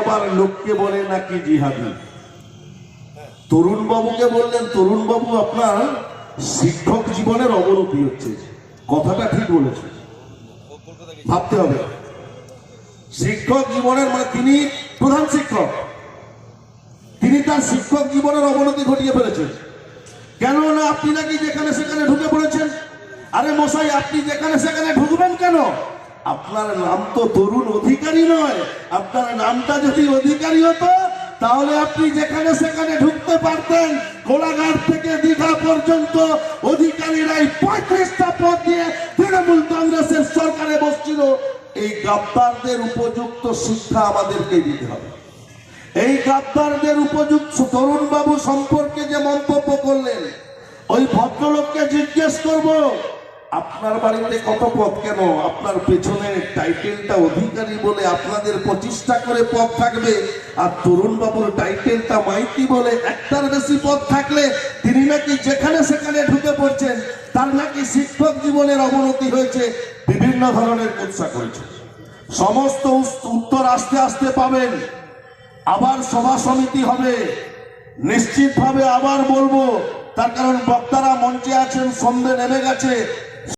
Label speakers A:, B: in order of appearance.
A: আবার লোককে বলে নাকি জিহাদি। তরুণ বাবুকে বললেন, তরুণ বাবু আপনার শিক্ষক জীবনের অবনতি হচ্ছে। কথাটা ঠিক বলেছে, ভাবতে হবে। শিক্ষক জীবনের মানে তিনি প্রধান শিক্ষক, তিনি তার শিক্ষক জীবনের অবনতি ঘটিয়ে ফেলেছেন। কেননা আপনি নাকি যেখানে সেখানে ঢুকে পড়েছেন। আরে মশাই, আপনি যেখানে সেখানে ঢুকবেন কেন? আপনার নাম তো তরুণ অধিকারী নয়। আপনার নামটা যদি অধিকারী হতো তাহলে আপনি যেখানে সেখানে ঢুকতে পারতেন। কোলাঘাট থেকে দীঘা পর্যন্ত অধিকারীরাই 35টা পদ নিয়ে তৃণমূল কংগ্রেসের সরকারে বসছিল। এই গাদ্দারদের উপযুক্ত শিক্ষা আমাদেরকে দিতে হবে। এই গাদ্দারদের উপযুক্ত তরুণ বাবু সম্পর্কে যে মন্তব্য করলেন, ওই ভদ্রলোককে জিজ্ঞেস করব, আপনার বাড়িতে কত পদ? কেন আপনার পেছনে টাইটেলটা অধিকারী বলে আপনাদের 25টা করে পদ থাকবে, আর তরুণ বাবুর টাইটেলটা মাইতি বলে একটার বেশি পদ থাকলে তিনি নাকি যেখানে সেখানে ঢুকে পড়ছেন। তার নাকি শিক্ষক জীবনের অবনতি হয়েছে, বিভিন্ন ধরনের কুৎসা করেছে। সমস্ত উত্তর আস্তে আস্তে পাবেন। আবার সভা সমিতি হবে নিশ্চিতভাবে, আবার বলবো, তার কারণ বক্তারা মঞ্চে আছেন, সন্ধ্যে নেমে গেছে।